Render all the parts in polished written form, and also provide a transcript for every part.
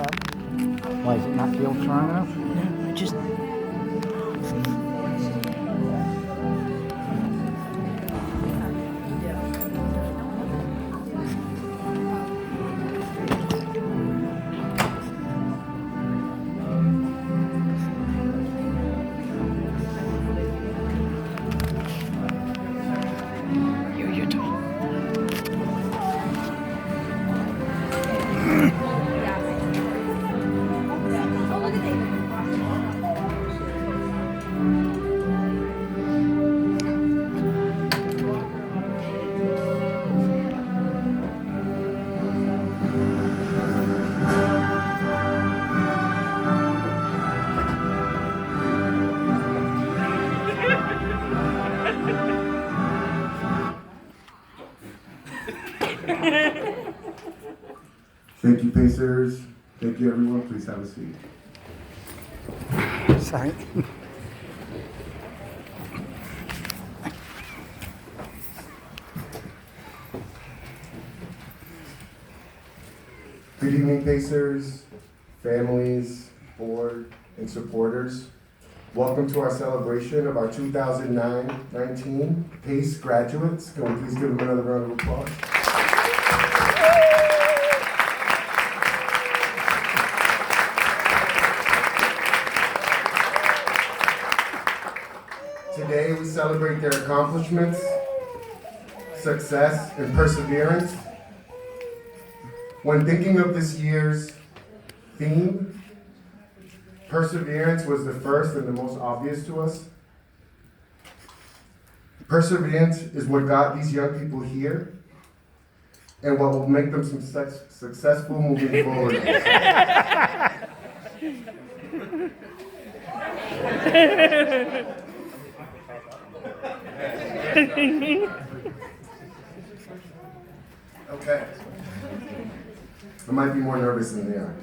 Why does it not feel strong enough? No, I just. You're tall. Thank you, Pacers. Thank you, everyone. Please have a seat. Sorry. Good evening, Pacers, families, board, and supporters. Welcome to our celebration of our 2019 PACE graduates. Can we please give them another round of applause? Today, we celebrate their accomplishments, success, and perseverance. When thinking of this year's theme, perseverance was the first and the most obvious to us. Perseverance is what got these young people here and what will make them successful moving forward. Okay. I might be more nervous than they are.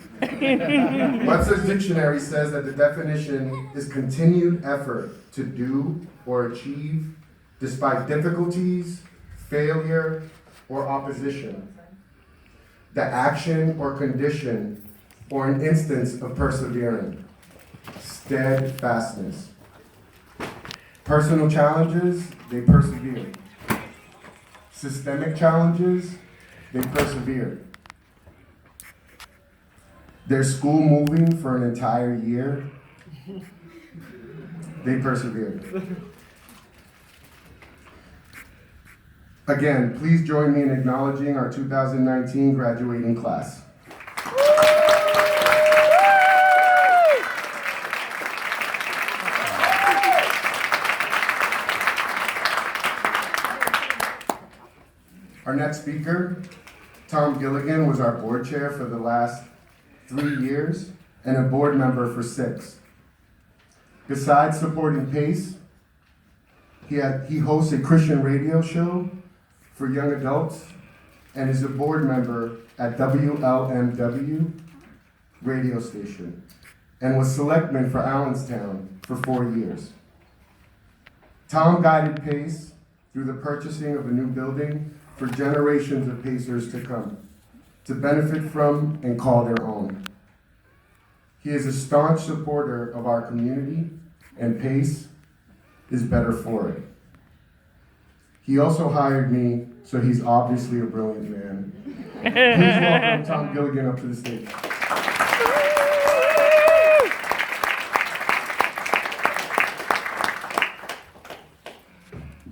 Webster's dictionary says that the definition is continued effort to do or achieve despite difficulties, failure, or opposition. The action or condition or an instance of persevering. Steadfastness. Personal challenges, they persevere. Systemic challenges, they persevere. Their school moving for an entire year, they persevered. Again, please join me in acknowledging our 2019 graduating class. Our next speaker, Tom Gilligan, was our board chair for the last 3 years and a board member for 6. Besides supporting PACE, he hosts a Christian radio show for young adults and is a board member at WLMW radio station and was selectman for Allenstown for 4 years. Tom guided PACE through the purchasing of a new building for generations of Pacers to come, to benefit from and call their own. He is a staunch supporter of our community, and PACE is better for it. He also hired me, so he's obviously a brilliant man. Please welcome Tom Gilligan up to the stage.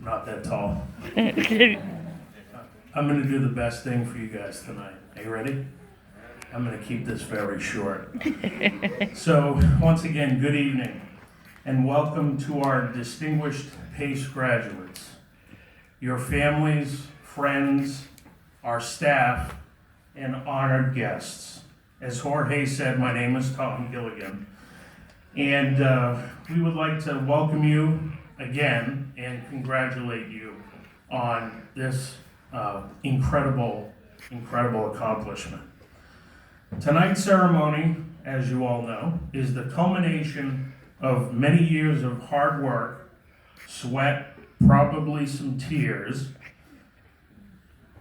Not that tall. I'm going to do the best thing for you guys tonight. Are you ready? I'm going to keep this very short. So, once again, good evening, and welcome to our distinguished PACE graduates, your families, friends, our staff, and honored guests. As Jorge said, my name is Tom Gilligan, and we would like to welcome you again and congratulate you on this incredible accomplishment. Tonight's ceremony, as you all know, is the culmination of many years of hard work, sweat, probably some tears,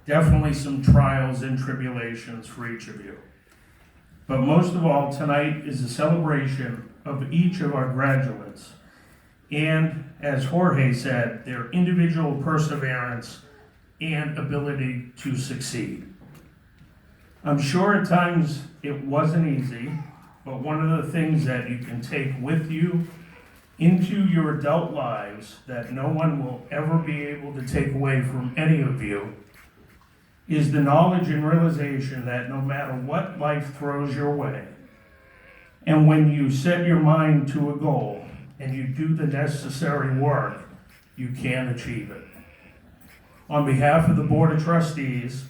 definitely some trials and tribulations for each of you. But most of all, tonight is a celebration of each of our graduates. And as Jorge said, their individual perseverance and ability to succeed. I'm sure at times it wasn't easy, but one of the things that you can take with you into your adult lives that no one will ever be able to take away from any of you is the knowledge and realization that no matter what life throws your way, and when you set your mind to a goal and you do the necessary work, you can achieve it. On behalf of the Board of Trustees,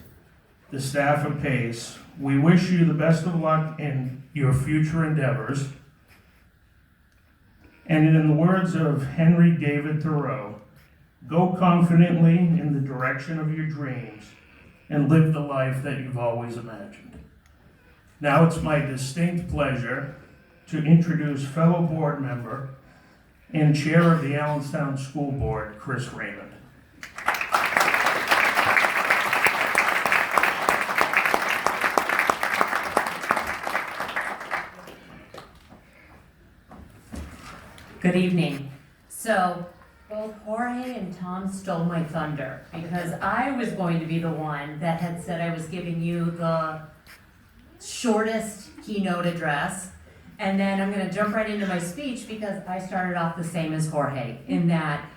the staff of PACE, we wish you the best of luck in your future endeavors. And in the words of Henry David Thoreau, go confidently in the direction of your dreams and live the life that you've always imagined. Now it's my distinct pleasure to introduce fellow board member and chair of the Allenstown School Board, Chris Raymond. Good evening. So both Jorge and Tom stole my thunder because I was going to be the one that had said I was giving you the shortest keynote address. And then I'm going to jump right into my speech because I started off the same as Jorge in that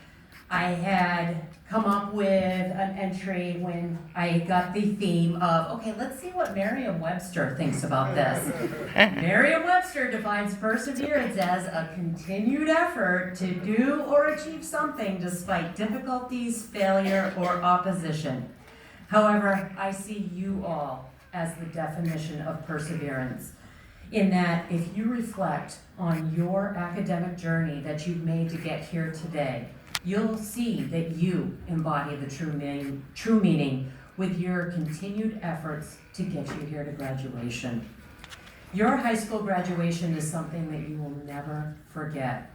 I had come up with an entry when I got the theme of, okay, let's see what Merriam-Webster thinks about this. Merriam-Webster defines perseverance as a continued effort to do or achieve something despite difficulties, failure, or opposition. However, I see you all as the definition of perseverance, in that if you reflect on your academic journey that you've made to get here today, you'll see that you embody the true meaning with your continued efforts to get you here to graduation. Your high school graduation is something that you will never forget,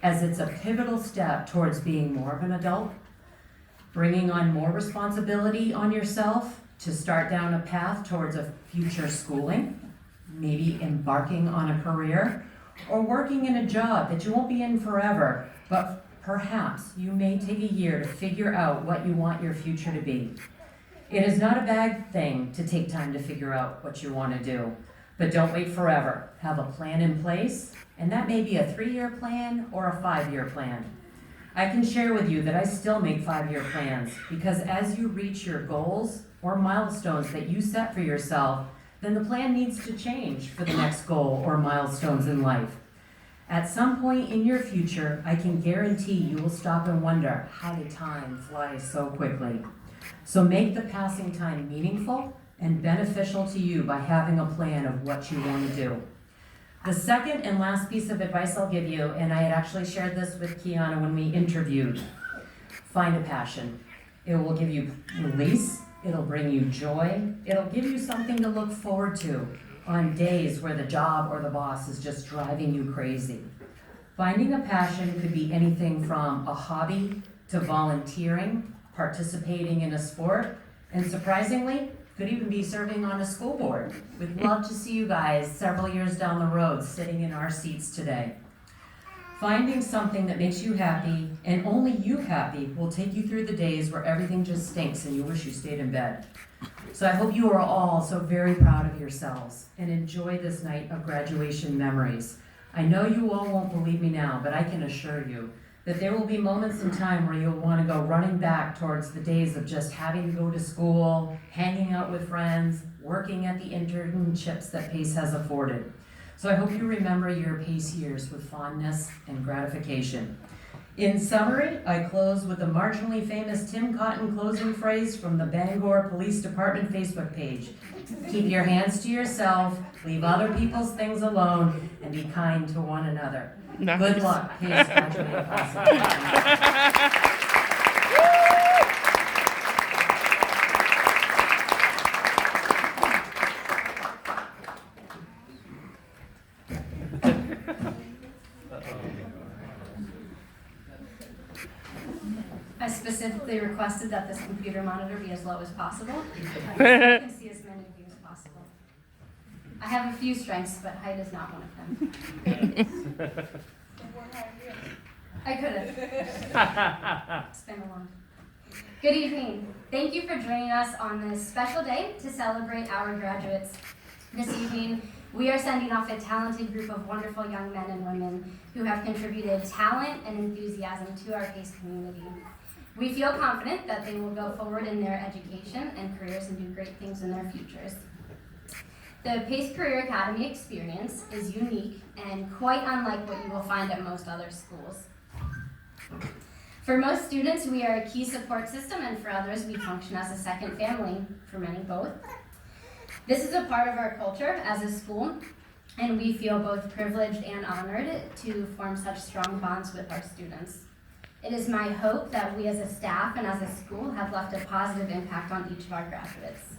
as it's a pivotal step towards being more of an adult, bringing on more responsibility on yourself to start down a path towards a future schooling, maybe embarking on a career, or working in a job that you won't be in forever, but perhaps you may take a year to figure out what you want your future to be. It is not a bad thing to take time to figure out what you want to do, but don't wait forever. Have a plan in place, and that may be a 3-year plan or a 5-year plan. I can share with you that I still make 5-year plans, because as you reach your goals or milestones that you set for yourself, then the plan needs to change for the next goal or milestones in life. At some point in your future, I can guarantee you will stop and wonder, how did time fly so quickly? So make the passing time meaningful and beneficial to you by having a plan of what you want to do. The second and last piece of advice I'll give you, and I had actually shared this with Kiana when we interviewed, find a passion. It will give you release, it'll bring you joy, it'll give you something to look forward to on days where the job or the boss is just driving you crazy. Finding a passion could be anything from a hobby to volunteering, participating in a sport, and surprisingly, could even be serving on a school board. We'd love to see you guys several years down the road sitting in our seats today. Finding something that makes you happy, and only you happy, will take you through the days where everything just stinks and you wish you stayed in bed. So I hope you are all so very proud of yourselves and enjoy this night of graduation memories. I know you all won't believe me now, but I can assure you that there will be moments in time where you'll want to go running back towards the days of just having to go to school, hanging out with friends, working at the internships that PACE has afforded. So I hope you remember your PACE years with fondness and gratification. In summary, I close with the marginally famous Tim Cotton closing phrase from the Bangor Police Department Facebook page. Keep your hands to yourself, leave other people's things alone, and be kind to one another. Nice. Good luck, PACE graduating class. I specifically requested that this computer monitor be as low as possible, so I can see as many of you as possible. I have a few strengths, but height is not one of them. I could have. It's been a long. Good evening. Thank you for joining us on this special day to celebrate our graduates. This evening, we are sending off a talented group of wonderful young men and women who have contributed talent and enthusiasm to our PACE community. We feel confident that they will go forward in their education and careers and do great things in their futures. The PACE Career Academy experience is unique and quite unlike what you will find at most other schools. For most students, we are a key support system, and for others, we function as a second family, for many both. This is a part of our culture as a school, and we feel both privileged and honored to form such strong bonds with our students. It is my hope that we as a staff and as a school have left a positive impact on each of our graduates.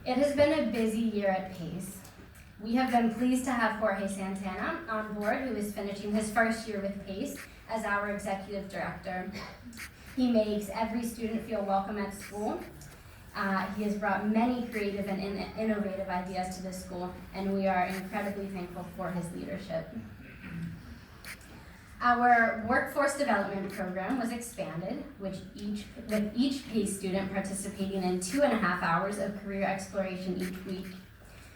It has been a busy year at PACE. We have been pleased to have Jorge Santana on board, who is finishing his first year with PACE as our executive director. He makes every student feel welcome at school. He has brought many creative and innovative ideas to the school, and we are incredibly thankful for his leadership. Our workforce development program was expanded, with each PACE student participating in 2.5 hours of career exploration each week.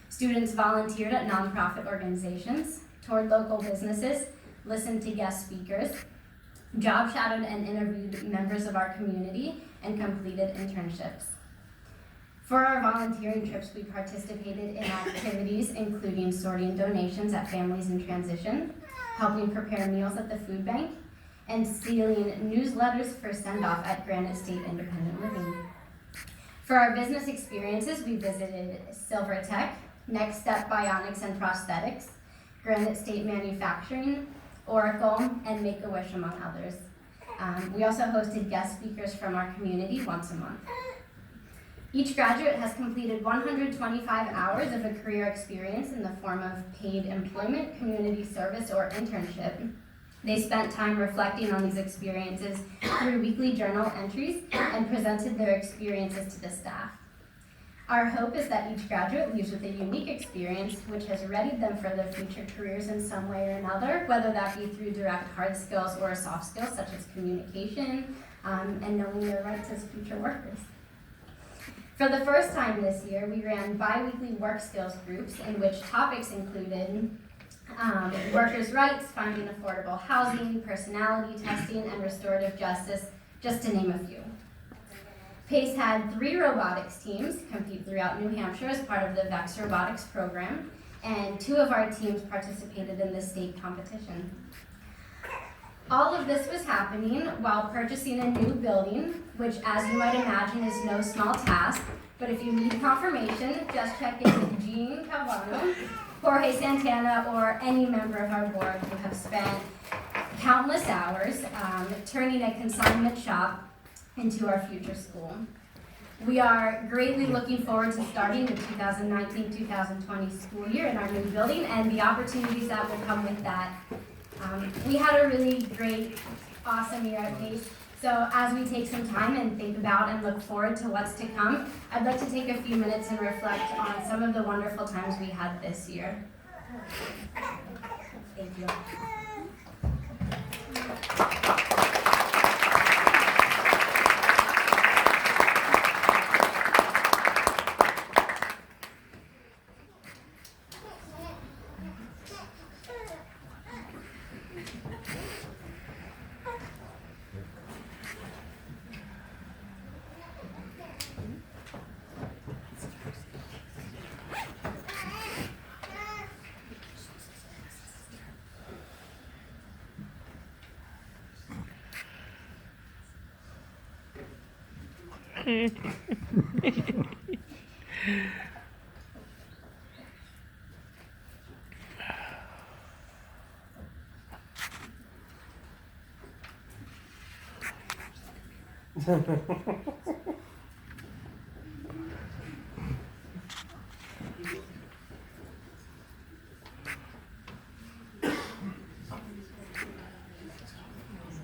Students volunteered at nonprofit organizations, toured local businesses, listened to guest speakers, job shadowed and interviewed members of our community, and completed internships. For our volunteering trips, we participated in activities including sorting donations at families in transition, helping prepare meals at the food bank, and sealing newsletters for send-off at Granite State Independent Living. For our business experiences, we visited Silver Tech, Next Step Bionics and Prosthetics, Granite State Manufacturing, Oracle, and Make-A-Wish, among others. We also hosted guest speakers from our community once a month. Each graduate has completed 125 hours of a career experience in the form of paid employment, community service, or internship. They spent time reflecting on these experiences through weekly journal entries and presented their experiences to the staff. Our hope is that each graduate leaves with a unique experience which has readied them for their future careers in some way or another, whether that be through direct hard skills or soft skills such as communication and knowing their rights as future workers. For the first time this year, we ran bi-weekly work skills groups in which topics included workers' rights, finding affordable housing, personality testing, and restorative justice, just to name a few. PACE had 3 robotics teams compete throughout New Hampshire as part of the VEX robotics program, and 2 of our teams participated in the state competition. All of this was happening while purchasing a new building, which, as you might imagine, is no small task. But if you need confirmation, just check in with Jean Calvano, Jorge Santana, or any member of our board who have spent countless hours turning a consignment shop into our future school. We are greatly looking forward to starting the 2019-2020 school year in our new building and the opportunities that will come with that. We had a really great, awesome year at PACE. So as we take some time and think about and look forward to what's to come, I'd like to take a few minutes and reflect on some of the wonderful times we had this year. Thank you. I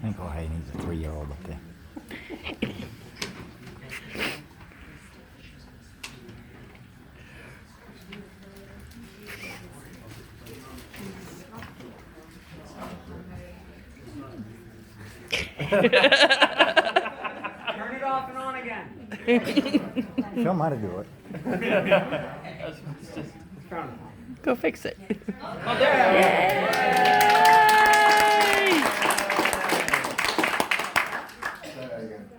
think Jorge needs a 3-year-old up there. Turn it off and on again. Show 'em how to do it. Go fix it. Oh, there. Yay! Try that again.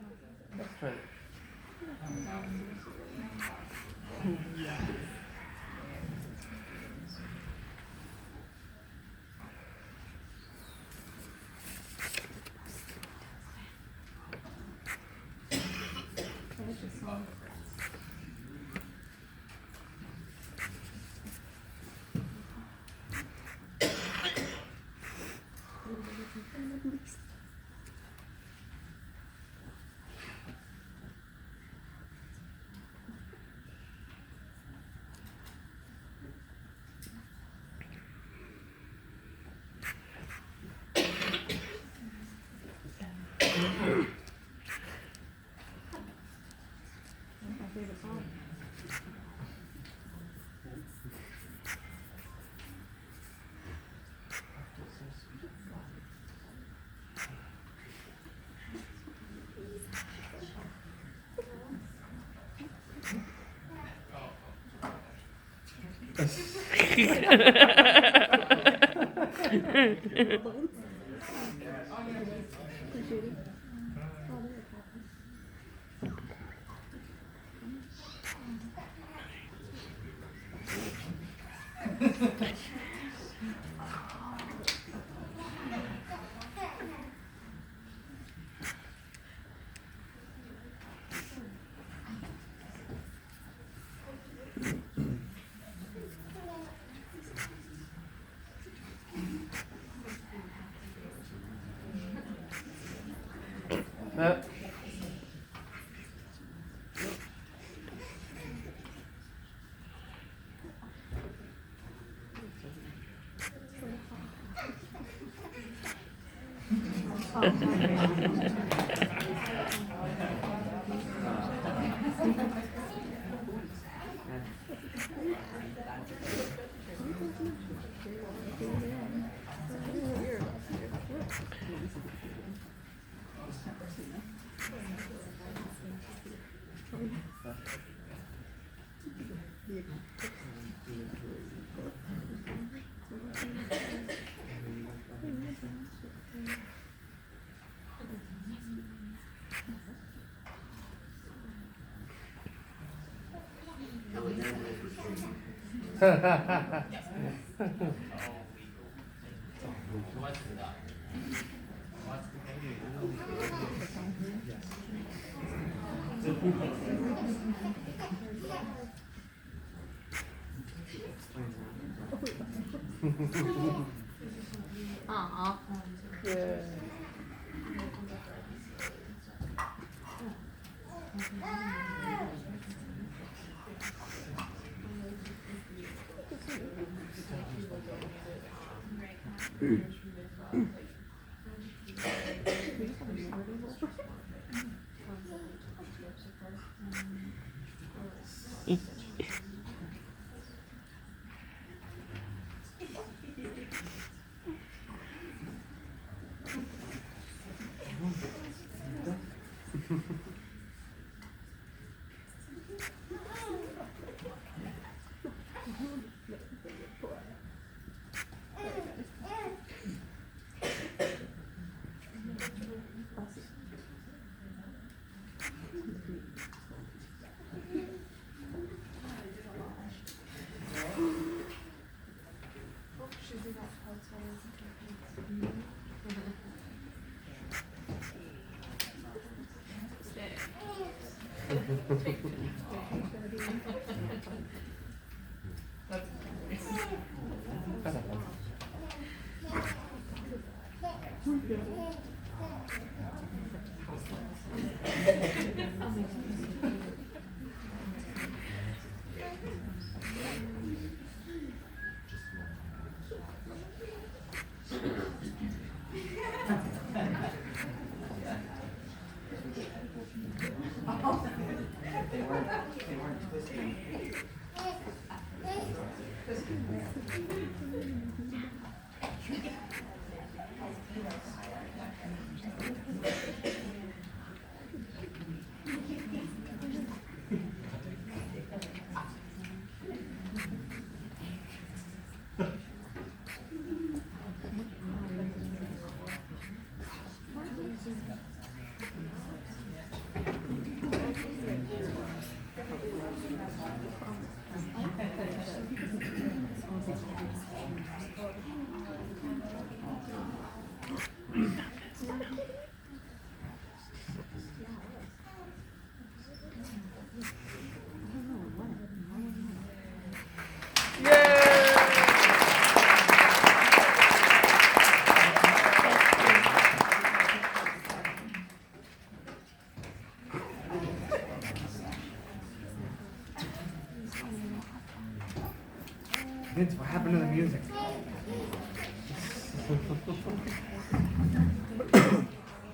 Vince, what happened to the music?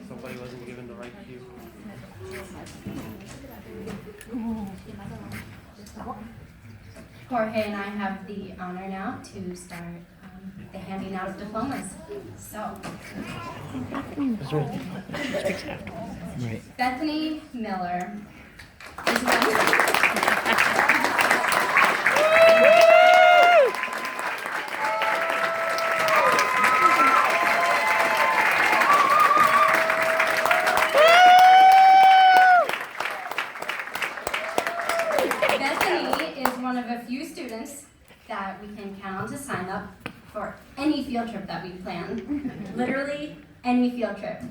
Somebody wasn't given the right cue. Jorge and I have the honor now to start the handing out of diplomas. So, Bethany Miller is one. Bethany is one of a few students that we can count on to sign up for any field trip that we plan. Literally any field trip.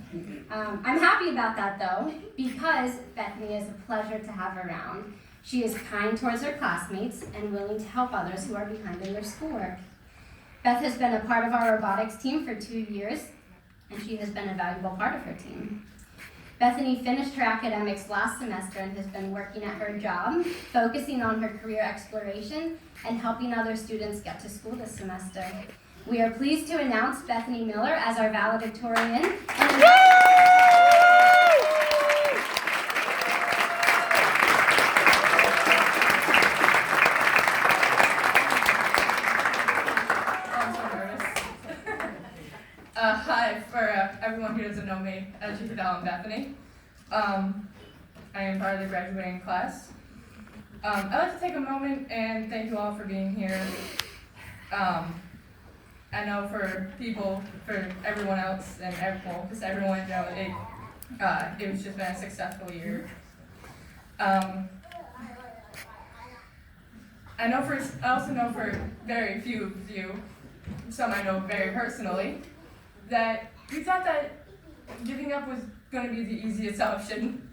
I'm happy about that though, because Bethany is a pleasure to have around. She is kind towards her classmates and willing to help others who are behind in their schoolwork. Beth has been a part of our robotics team for 2 years, and she has been a valuable part of her team. Bethany finished her academics last semester and has been working at her job, focusing on her career exploration and helping other students get to school this semester. We are pleased to announce Bethany Miller as our valedictorian. Hi, for everyone who doesn't know me, as you can tell, I'm Bethany. I am part of the graduating class. I'd like to take a moment and thank you all for being here. I know for everyone else, and just everyone, it was just been a successful year. I also know for very few of you, some I know very personally, that you thought that giving up was going to be the easiest option.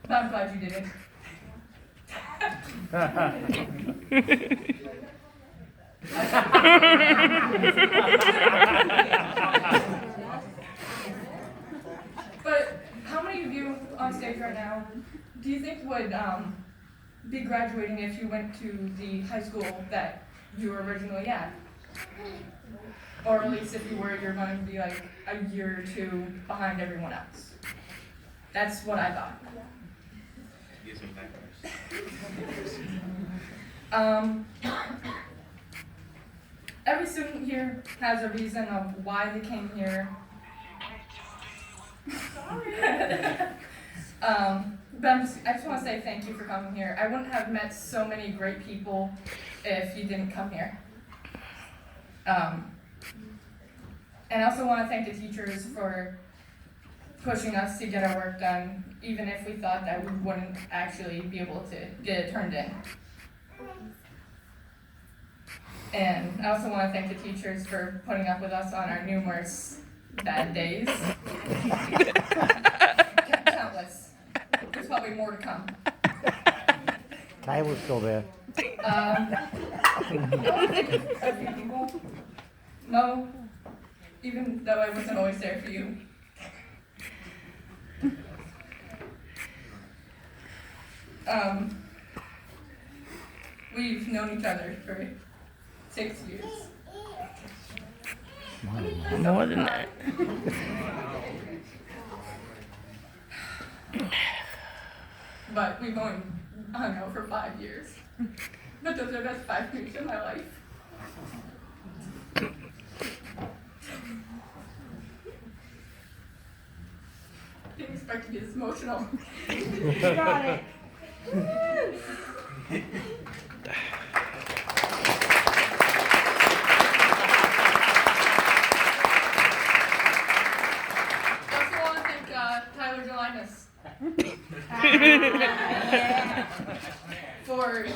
But I'm glad you didn't. But how many of you on stage right now do you think would be graduating if you went to the high school that you were originally at? Or at least if you're going to be like a year or two behind everyone else. That's what I thought. Every student here has a reason of why they came here. But I just want to say thank you for coming here. I wouldn't have met so many great people if you didn't come here. And I also want to thank the teachers for pushing us to get our work done, even if we thought that we wouldn't actually be able to get it turned in. And I also want to thank the teachers for putting up with us on our numerous bad days. Countless. There's probably more to come. Tyler's still there. A few people. Mo, even though I wasn't always there for you. We've known each other for 6 years. More than that. But we've only hung out for 5 years. But those are the best 5 years of my life. Didn't expect to be this emotional. Got it. I also want to thank Tyler Gelinas for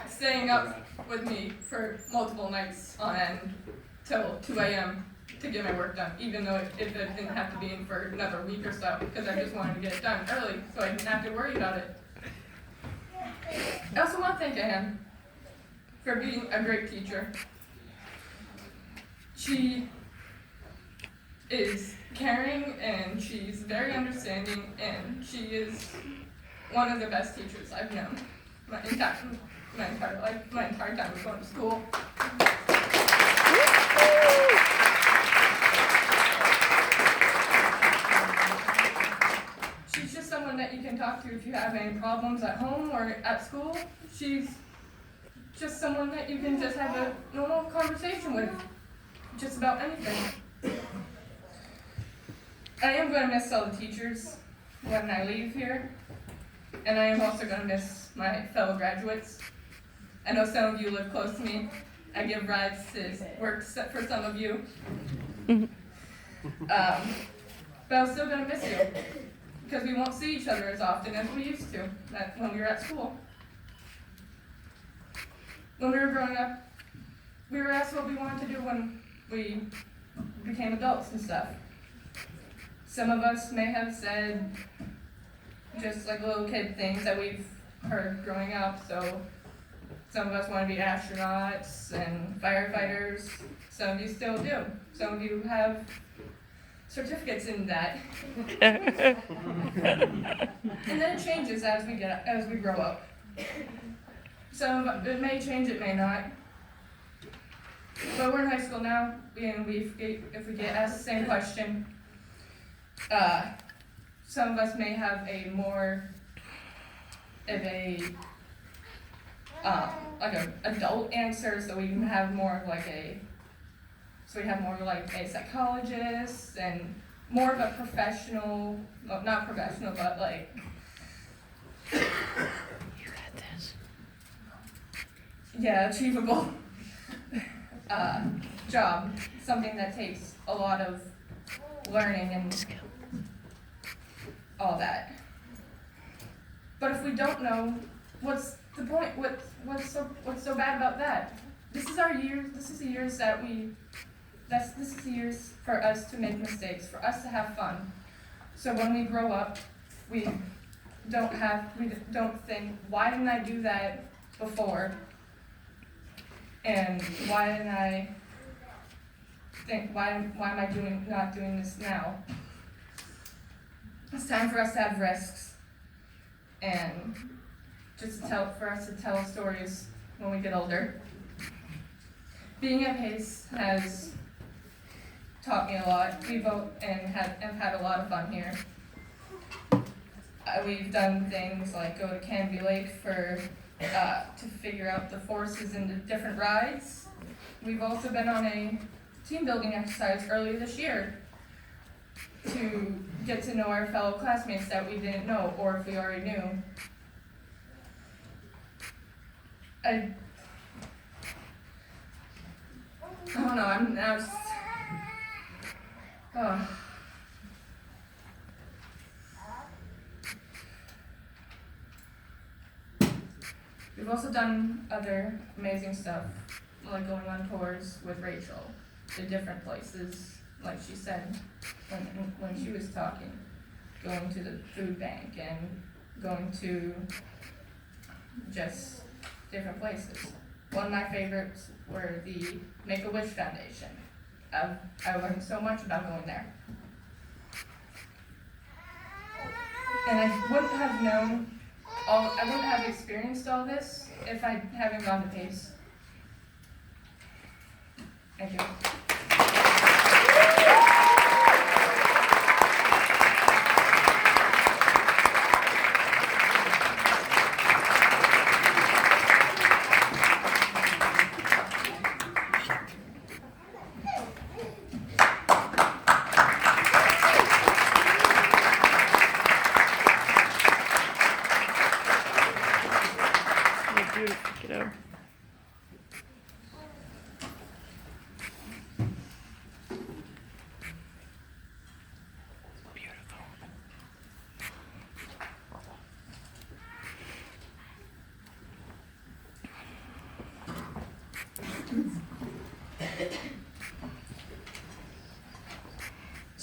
staying up with me for multiple nights on end till 2 a.m. to get my work done, even though if it didn't have to be in for another week or so, because I just wanted to get it done early so I didn't have to worry about it. I also want to thank Anne for being a great teacher. She is caring and she's very understanding, and she is one of the best teachers I've known my entire life, my entire time of going to school. She's just someone that you can talk to if you have any problems at home or at school. She's just someone that you can just have a normal conversation with, just about anything. I am going to miss all the teachers when I leave here, and I am also going to miss my fellow graduates. I know some of you live close to me. I give rides to work for some of you. But I'm still going to miss you, because we won't see each other as often as we used to when we were at school. When we were growing up, we were asked what we wanted to do when we became adults and stuff. Some of us may have said just like little kid things that we've heard growing up. So some of us want to be astronauts and firefighters. Some of you still do. Some of you have certificates in that. And then it changes as we grow up. It may change, it may not. But we're in high school now, and if we get asked the same question, some of us may have a more of a like an adult answer, so we can have more of like a psychologist and more of a professional, well, not professional, but like achievable job, something that takes a lot of learning and all that. But if we don't know, what's the point? What's so bad about that? This is our year. This is the years this is the years for us to make mistakes, for us to have fun. So when we grow up, we don't think, why didn't I do that before? And why didn't I think, why am I not doing this now? It's time for us to have risks, and for us to tell stories when we get older. Being at Pace has taught me a lot. We both have had a lot of fun here. We've done things like go to Canby Lake to figure out the forces in the different rides. We've also been on a team building exercise earlier this year to get to know our fellow classmates that we didn't know, or if we already knew. I don't know, I'm now just, We've also done other amazing stuff, like going on tours with Rachel to different places, like she said when she was talking, going to the food bank and going to just different places. One of my favorites were the Make-A-Wish Foundation. I learned so much about going there. And I wouldn't have experienced all this if I hadn't gone to Pace. Thank you.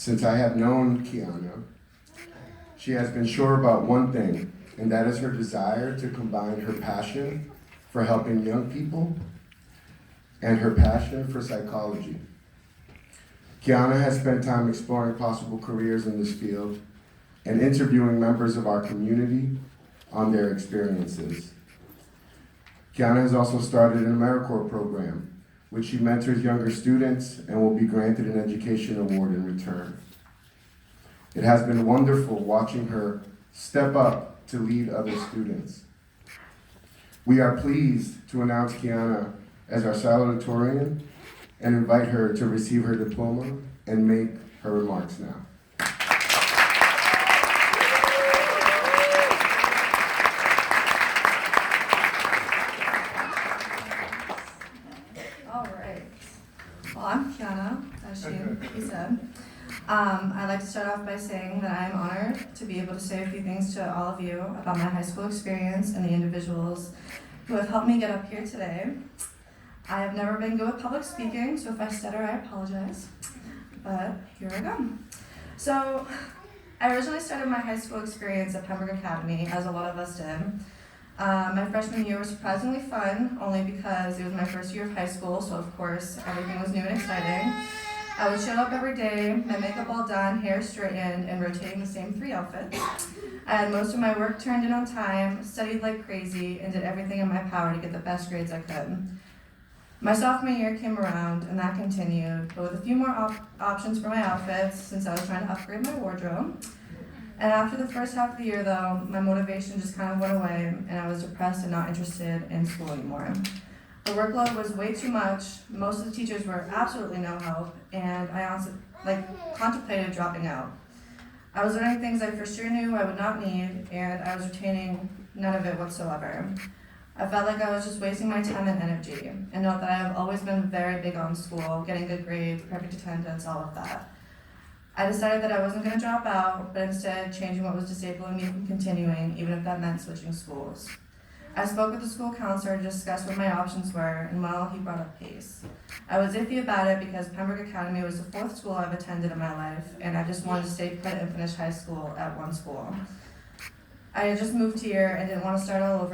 Since I have known Kiana, she has been sure about one thing, and that is her desire to combine her passion for helping young people and her passion for psychology. Kiana has spent time exploring possible careers in this field and interviewing members of our community on their experiences. Kiana has also started an AmeriCorps program, which she mentors younger students and will be granted an education award in return. It has been wonderful watching her step up to lead other students. We are pleased to announce Kiana as our salutatorian and invite her to receive her diploma and make her remarks now. All right. Well, I'm Kiana, as she said. I'd like to start off by saying that I am honored to be able to say a few things to all of you about my high school experience and the individuals who have helped me get up here today. I have never been good with public speaking, so if I stutter, I apologize. But here I go. So, I originally started my high school experience at Pembroke Academy, as a lot of us did. My freshman year was surprisingly fun, only because it was my first year of high school, so of course everything was new and exciting. I would show up every day, my makeup all done, hair straightened, and rotating the same 3 outfits. I had most of my work turned in on time, studied like crazy, and did everything in my power to get the best grades I could. My sophomore year came around, and that continued, but with a few more options for my outfits, since I was trying to upgrade my wardrobe. And after the first half of the year, though, my motivation just kind of went away, and I was depressed and not interested in school anymore. The workload was way too much, most of the teachers were absolutely no help, and I honestly, contemplated dropping out. I was learning things I for sure knew I would not need, and I was retaining none of it whatsoever. I felt like I was just wasting my time and energy, and note that I have always been very big on school, getting good grades, perfect attendance, all of that. I decided that I wasn't going to drop out, but instead changing what was disabling me from continuing, even if that meant switching schools. I spoke with the school counselor to discuss what my options were, and well, he brought up PACE. I was iffy about it because Pembroke Academy was the 4th school I've attended in my life, and I just wanted to stay put and finish high school at one school. I had just moved here and didn't want to start all over